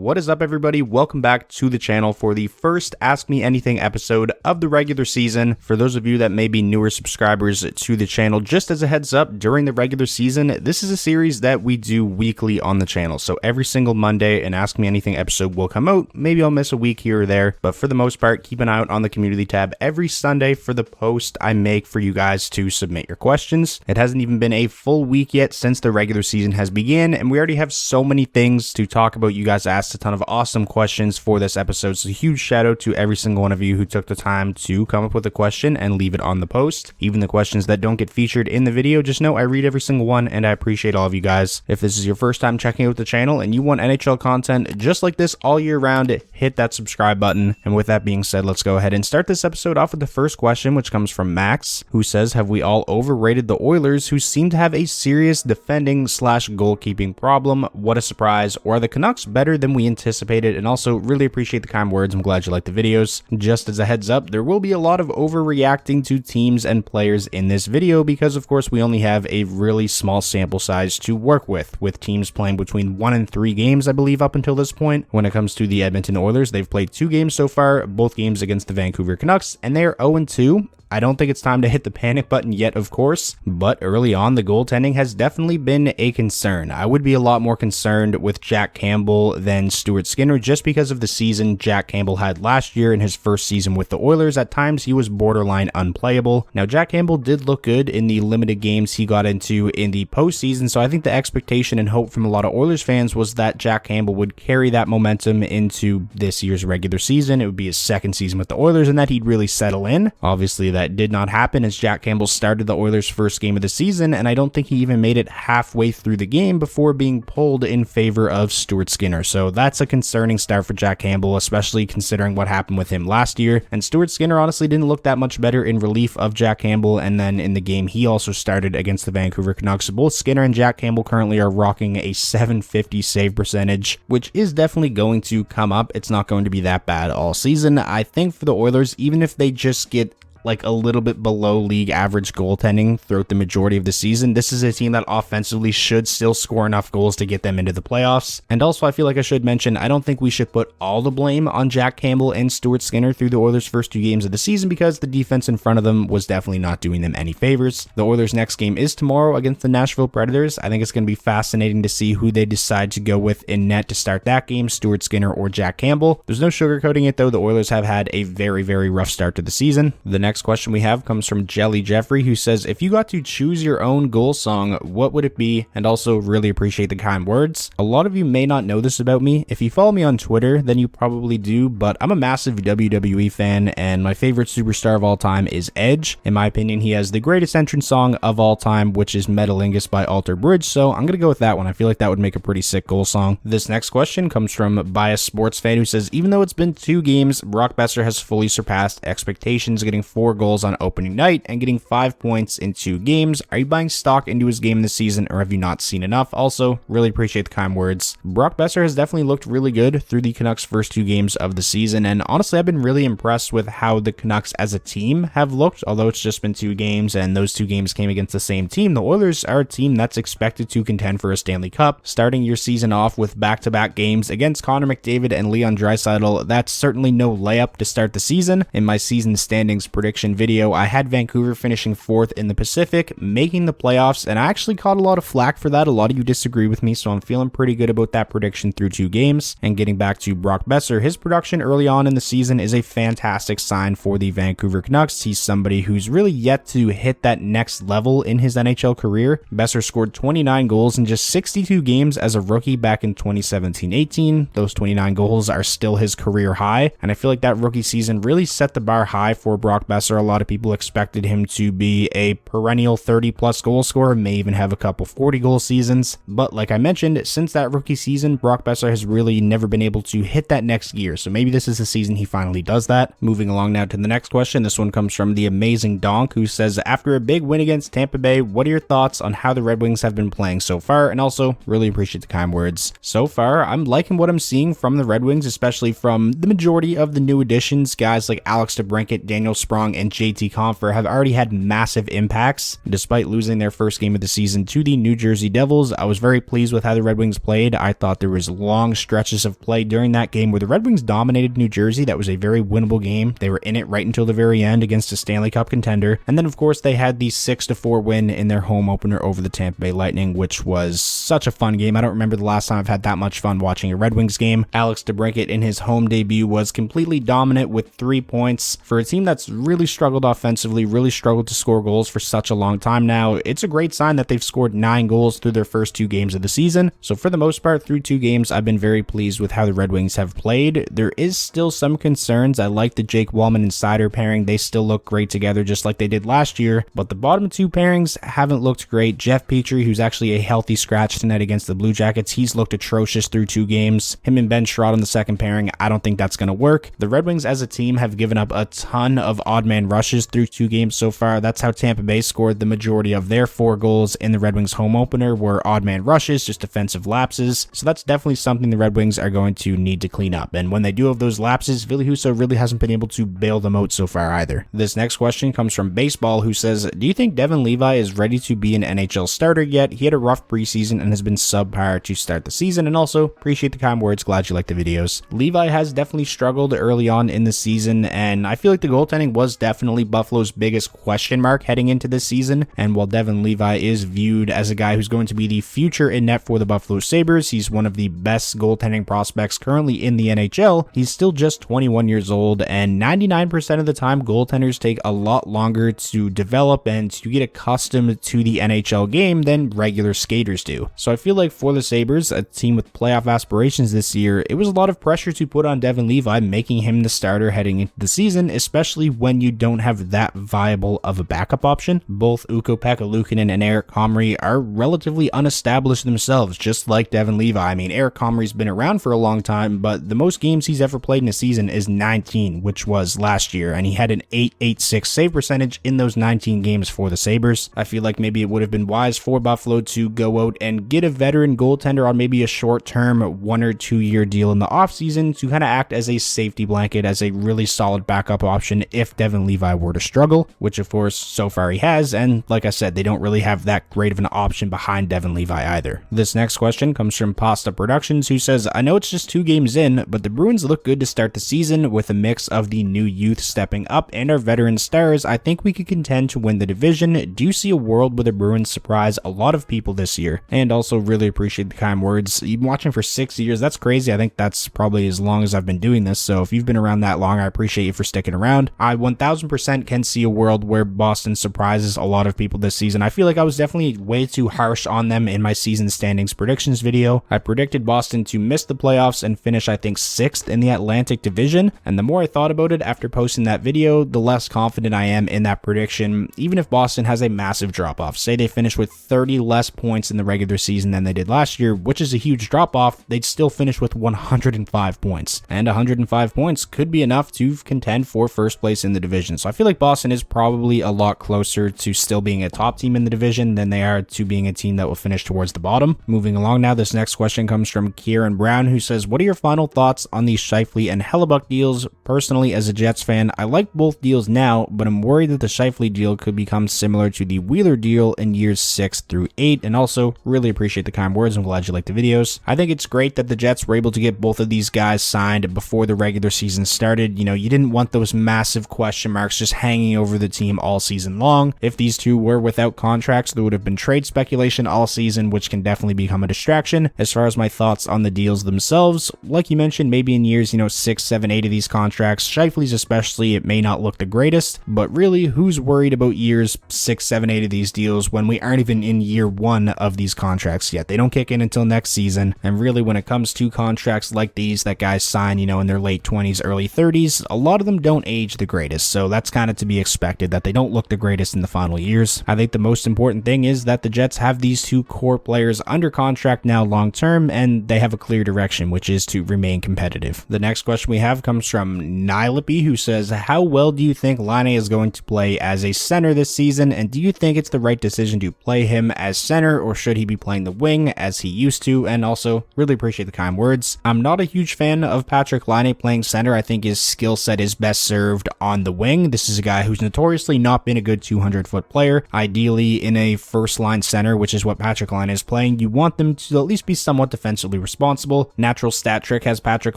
What is up, everybody? Welcome back to the channel for the first Ask Me Anything episode of the regular season. For those of you that may be newer subscribers to the channel, just as a heads up, during the regular season, this is a series that we do weekly on the channel. So every single Monday, an Ask Me Anything episode will come out. Maybe I'll miss a week here or there, but for the most part, keep an eye out on the community tab every Sunday for the post I make for you guys to submit your questions. It hasn't even been a full week yet since the regular season has begun, and we already have so many things to talk about. You guys asked a ton of awesome questions for this episode, so a huge shout out to every single one of you who took the time to come up with a question and leave it on the post. Even the questions that don't get featured in the video, just know I read every single one and I appreciate all of you guys. If this is your first time checking out the channel and you want NHL content just like this all year round, hit that subscribe button. And with that being said, let's go ahead and start this episode off with the first question, which comes from Max, who says, have we all overrated the Oilers, who seem to have a serious defending / goalkeeping problem? What a surprise. Or are the Canucks better than we anticipated? And also really appreciate the kind words. I'm glad you like the videos. Just as a heads up, there will be a lot of overreacting to teams and players in this video because of course we only have a really small sample size to work with teams playing between 1 and 3 games, I believe, up until this point. When it comes to the Edmonton Oilers, they've played 2 games so far, both games against the Vancouver Canucks, and they are 0-2. I don't think it's time to hit the panic button yet, of course, but early on, the goaltending has definitely been a concern. I would be a lot more concerned with Jack Campbell than Stuart Skinner just because of the season Jack Campbell had last year in his first season with the Oilers. At times, he was borderline unplayable. Now, Jack Campbell did look good in the limited games he got into in the postseason, so I think the expectation and hope from a lot of Oilers fans was that Jack Campbell would carry that momentum into this year's regular season. It would be his second season with the Oilers, and that he'd really settle in. Obviously, that did not happen as Jack Campbell started the Oilers' first game of the season, and I don't think he even made it halfway through the game before being pulled in favor of Stuart Skinner. So that's a concerning start for Jack Campbell, especially considering what happened with him last year. And Stuart Skinner honestly didn't look that much better in relief of Jack Campbell, and then in the game he also started against the Vancouver Canucks. Both Skinner and Jack Campbell currently are rocking a .750 save percentage, which is definitely going to come up. It's not going to be that bad all season. I think for the Oilers, even if they just get like a little bit below league average goaltending throughout the majority of the season, this is a team that offensively should still score enough goals to get them into the playoffs. And also, I feel like I should mention, I don't think we should put all the blame on Jack Campbell and Stuart Skinner through the Oilers' first 2 games of the season because the defense in front of them was definitely not doing them any favors. The Oilers' next game is tomorrow against the Nashville Predators. I think it's going to be fascinating to see who they decide to go with in net to start that game, Stuart Skinner or Jack Campbell. There's no sugarcoating it though, the Oilers have had a very, very rough start to the season. The next question we have comes from Jelly Jeffrey, who says, if you got to choose your own goal song, what would it be? And also really appreciate the kind words. A lot of you may not know this about me. If you follow me on Twitter, then you probably do, but I'm a massive WWE fan, and my favorite superstar of all time is Edge. In my opinion, he has the greatest entrance song of all time, which is Metalingus by Alter Bridge, so I'm gonna go with that one. I feel like that would make a pretty sick goal song. This next question comes from Bias Sports Fan, who says, even though it's been 2 games, Brock Boeser has fully surpassed expectations, getting 4 goals on opening night and getting 5 points in 2 games. Are you buying stock into his game this season, or have you not seen enough? Also, really appreciate the kind words. Brock Boeser has definitely looked really good through the Canucks' first 2 games of the season, and honestly, I've been really impressed with how the Canucks as a team have looked, although it's just been 2 games, and those 2 games came against the same team. The Oilers are a team that's expected to contend for a Stanley Cup. Starting your season off with back-to-back games against Connor McDavid and Leon Draisaitl, that's certainly no layup to start the season. In my season standings prediction video, I had Vancouver finishing 4th in the Pacific, making the playoffs, and I actually caught a lot of flack for that. A lot of you disagree with me, so I'm feeling pretty good about that prediction through 2 games. And getting back to Brock Boeser, his production early on in the season is a fantastic sign for the Vancouver Canucks. He's somebody who's really yet to hit that next level in his NHL career. Boeser scored 29 goals in just 62 games as a rookie back in 2017-18. Those 29 goals are still his career high, and I feel like that rookie season really set the bar high for Brock Boeser. A lot of people expected him to be a perennial 30-plus goal scorer, may even have a couple 40-goal seasons, but like I mentioned, since that rookie season, Brock Boeser has really never been able to hit that next gear, so maybe this is the season he finally does that. Moving along now to the next question. This one comes from the amazing Donk, who says, after a big win against Tampa Bay, what are your thoughts on how the Red Wings have been playing so far? And also, really appreciate the kind words. So far, I'm liking what I'm seeing from the Red Wings, especially from the majority of the new additions, guys like Alex DeBrincat, Daniel Sprong, Sprong and JT Compher have already had massive impacts. Despite losing their first game of the season to the New Jersey Devils, I was very pleased with how the Red Wings played. I thought there was long stretches of play during that game where the Red Wings dominated New Jersey. That was a very winnable game. They were in it right until the very end against a Stanley Cup contender. And then, of course, they had the 6-4 win in their home opener over the Tampa Bay Lightning, which was such a fun game. I don't remember the last time I've had that much fun watching a Red Wings game. Alex DeBrincat in his home debut was completely dominant with 3 points. For a team that's really struggled offensively, really struggled to score goals for such a long time now, it's a great sign that they've scored 9 goals through their first 2 games of the season. So for the most part, through 2 games, I've been very pleased with how the Red Wings have played. There is still some concerns. I like the Jake Wallman and Seider pairing. They still look great together just like they did last year, but the bottom 2 pairings haven't looked great. Jeff Petrie, who's actually a healthy scratch tonight against the Blue Jackets, he's looked atrocious through 2 games. Him and Ben Sherratt on the second pairing, I don't think that's going to work. The Red Wings as a team have given up a ton of odd man rushes through 2 games so far. That's how Tampa Bay scored the majority of their 4 goals in the Red Wings home opener, were odd man rushes, just defensive lapses. So that's definitely something the Red Wings are going to need to clean up. And when they do have those lapses, Ville Husso really hasn't been able to bail them out so far either. This next question comes from Baseball, who says, do you think Devon Levi is ready to be an NHL starter yet? He had a rough preseason and has been subpar to start the season. And also, appreciate the kind words, glad you like the videos. Levi has definitely struggled early on in the season, and I feel like the goaltending was definitely Buffalo's biggest question mark heading into this season. And while Devon Levi is viewed as a guy who's going to be the future in net for the Buffalo Sabres, he's one of the best goaltending prospects currently in the NHL, he's still just 21 years old, and 99% of the time, goaltenders take a lot longer to develop and to get accustomed to the NHL game than regular skaters do. So I feel like for the Sabres, a team with playoff aspirations this year, it was a lot of pressure to put on Devon Levi, making him the starter heading into the season, especially when you don't have that viable of a backup option. Both Ukko-Pekka Luukkonen and Eric Comrie are relatively unestablished themselves, just like Devon Levi. I mean, Eric Comrie's been around for a long time, but the most games he's ever played in a season is 19, which was last year, and he had an .886 save percentage in those 19 games for the Sabres. I feel like maybe it would have been wise for Buffalo to go out and get a veteran goaltender on maybe a short-term 1 or 2 year deal in the offseason to kind of act as a safety blanket, as a really solid backup option if Devon Levi were to struggle, which of course so far he has, and like I said, they don't really have that great of an option behind Devon Levi either. This next question comes from Pasta Productions, who says, I know it's just 2 games in, but the Bruins look good to start the season with a mix of the new youth stepping up and our veteran stars. I think we could contend to win the division. Do you see a world where the Bruins surprise a lot of people this year? And also really appreciate the kind words. You've been watching for 6 years. That's crazy. I think that's probably as long as I've been doing this. So if you've been around that long, I appreciate you for sticking around. I 1000% can see a world where Boston surprises a lot of people this season. I feel like I was definitely way too harsh on them in my season standings predictions video. I predicted Boston to miss the playoffs and finish, I think, 6th in the Atlantic Division. And the more I thought about it after posting that video, the less confident I am in that prediction. Even if Boston has a massive drop-off, say they finish with 30 less points in the regular season than they did last year, which is a huge drop-off, they'd still finish with 105 points. And 105 points could be enough to contend for first place in the division. So I feel like Boston is probably a lot closer to still being a top team in the division than they are to being a team that will finish towards the bottom. Moving along now, this next question comes from Kieran Brown, who says, what are your final thoughts on the Scheifele and Hellebuck deals? Personally, as a Jets fan, I like both deals now, but I'm worried that the Scheifele deal could become similar to the Wheeler deal in years 6 through 8, and also really appreciate the kind words and glad you like the videos. I think it's great that the Jets were able to get both of these guys signed before the regular season started. You know, you didn't want those massive question marks just hanging over the team all season long. If these two were without contracts, there would have been trade speculation all season, which can definitely become a distraction. As far as my thoughts on the deals themselves, like you mentioned, maybe in years, 6, 7, 8 of these contracts, Scheifele's especially, it may not look the greatest, but really, who's worried about years 6, 7, 8 of these deals when we aren't even in year 1 of these contracts yet? They don't kick in until next season, and really when it comes to contracts like these that guys sign, in their late 20s, early 30s, a lot of them don't age the greatest, so that's kind of to be expected that they don't look the greatest in the final years. I think the most important thing is that the Jets have these 2 core players under contract now long term, and they have a clear direction, which is to remain competitive. The next question we have comes from Nylippy, who says, how well do you think Laine is going to play as a center this season, and do you think it's the right decision to play him as center, or should he be playing the wing as he used to? And also, really appreciate the kind words. I'm not a huge fan of Patrik Laine playing center. I think his skill set is best served on the the wing. This is a guy who's notoriously not been a good 200-foot player. Ideally, in a first-line center, which is what Patrik Laine is playing, you want them to at least be somewhat defensively responsible. Natural stat trick has Patrik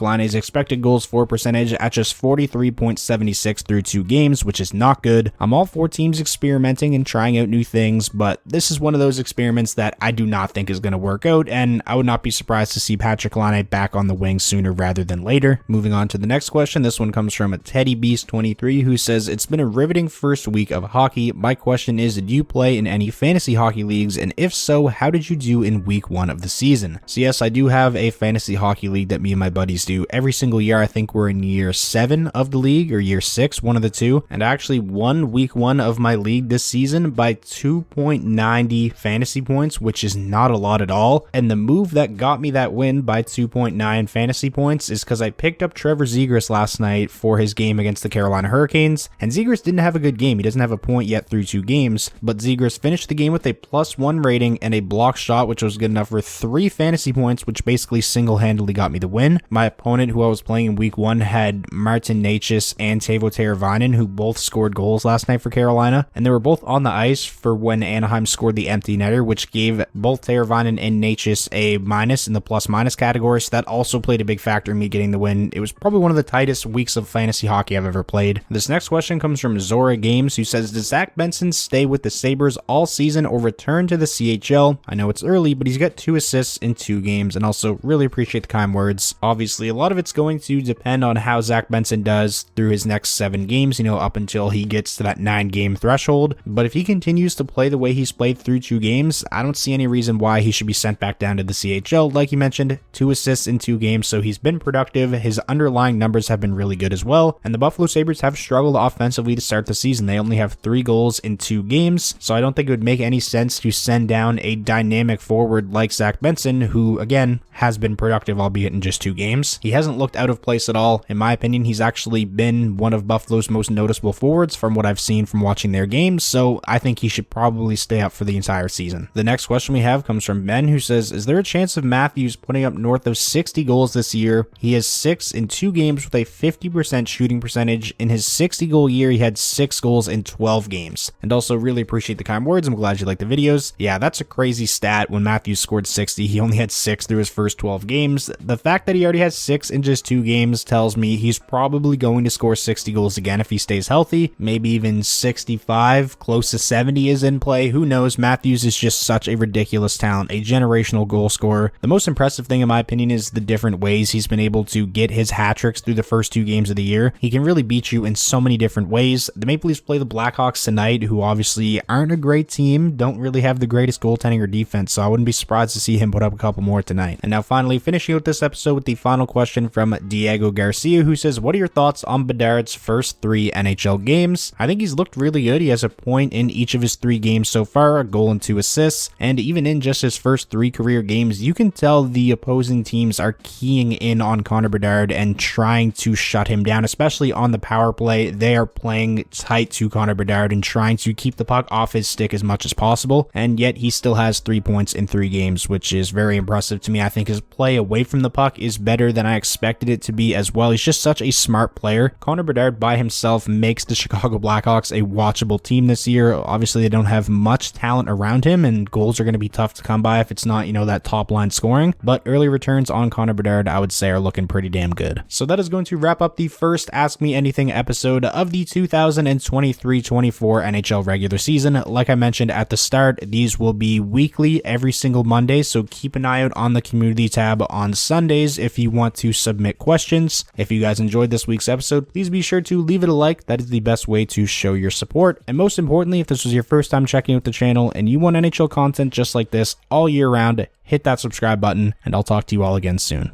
Laine's expected goals for percentage at just 43.76 through 2 games, which is not good. I'm all for teams experimenting and trying out new things, but this is one of those experiments that I do not think is going to work out, and I would not be surprised to see Patrik Laine back on the wing sooner rather than later. Moving on to the next question. This one comes from a Teddy Beast 23 who says, it's been a riveting first week of hockey. My question is, do you play in any fantasy hockey leagues, and if so, how did you do in week 1 of the season? So yes, I do have a fantasy hockey league that me and my buddies do every single year. I think we're in year 7 of the league or year 6, one of the two, and I actually won week 1 of my league this season by 2.90 fantasy points, which is not a lot at all. And the move that got me that win by 2.9 fantasy points is because I picked up Trevor Zegras last night for his game against the Carolina Hurricanes, and Zegras didn't have a good game. He doesn't have a point yet through 2 games, but Zegras finished the game with a +1 rating and a block shot, which was good enough for 3 fantasy points, which basically single-handedly got me the win. My opponent, who I was playing in week 1, had Martin Necas and Teuvo Teravainen, who both scored goals last night for Carolina, and they were both on the ice for when Anaheim scored the empty netter, which gave both Teravainen and Necas a minus in the plus-minus category, so that also played a big factor in me getting the win. It was probably one of the tightest weeks of fantasy hockey I've ever played. This next question comes from Zora Games, who says, does Zach Benson stay with the Sabres all season or return to the CHL? I know it's early, but he's got 2 assists in 2 games, and also really appreciate the kind words. Obviously, a lot of it's going to depend on how Zach Benson does through his next 7 games, up until he gets to that 9-game threshold. But if he continues to play the way he's played through 2 games, I don't see any reason why he should be sent back down to the CHL. Like you mentioned, 2 assists in 2 games, so he's been productive. His underlying numbers have been really good as well, and the Buffalo Sabres have struggled offensively to start the season. They only have 3 goals in 2 games, so I don't think it would make any sense to send down a dynamic forward like Zach Benson, who, again, has been productive, albeit in just 2 games. He hasn't looked out of place at all. In my opinion, he's actually been one of Buffalo's most noticeable forwards from what I've seen from watching their games, so I think he should probably stay up for the entire season. The next question we have comes from Ben, who says, is there a chance of Matthews putting up north of 60 goals this year? He has 6 in 2 games with a 50% shooting percentage. In his 60-goal year, he had 6 goals in 12 games. And also really appreciate the kind words. I'm glad you like the videos. Yeah, that's a crazy stat. When Matthews scored 60, he only had 6 through his first 12 games. The fact that he already has 6 in just 2 games tells me he's probably going to score 60 goals again if he stays healthy. Maybe even 65, close to 70 is in play. Who knows? Matthews is just such a ridiculous talent, a generational goal scorer. The most impressive thing in my opinion is the different ways he's been able to get his hat tricks through the first 2 games of the year. He can really beat you in so many different ways. The Maple Leafs play the Blackhawks tonight, who obviously aren't a great team, don't really have the greatest goaltending or defense, so I wouldn't be surprised to see him put up a couple more tonight. And now finally, finishing out this episode with the final question from Diego Garcia, who says, what are your thoughts on Bedard's first 3 NHL games? I think he's looked really good. He has a point in each of his 3 games so far, a goal and 2 assists, and even in just his first 3 career games, you can tell the opposing teams are keying in on Connor Bedard and trying to shut him down, especially on the power play. They are playing tight to Connor Bedard and trying to keep the puck off his stick as much as possible, and yet he still has 3 points in 3 games, which is very impressive to me. I think his play away from the puck is better than I expected it to be as well. He's just such a smart player. Connor Bedard by himself makes the Chicago Blackhawks a watchable team this year. Obviously, they don't have much talent around him, and goals are going to be tough to come by if it's not, that top line scoring, but early returns on Connor Bedard, I would say, are looking pretty damn good. So that is going to wrap up the first Ask Me Anything episode of the 2023-24 NHL regular season. Like I mentioned at the start, these will be weekly every single Monday, so keep an eye out on the community tab on Sundays if you want to submit questions. If you guys enjoyed this week's episode, please be sure to leave it a like. That is the best way to show your support. And most importantly, if this was your first time checking out the channel and you want NHL content just like this all year round, hit that subscribe button, and I'll talk to you all again soon.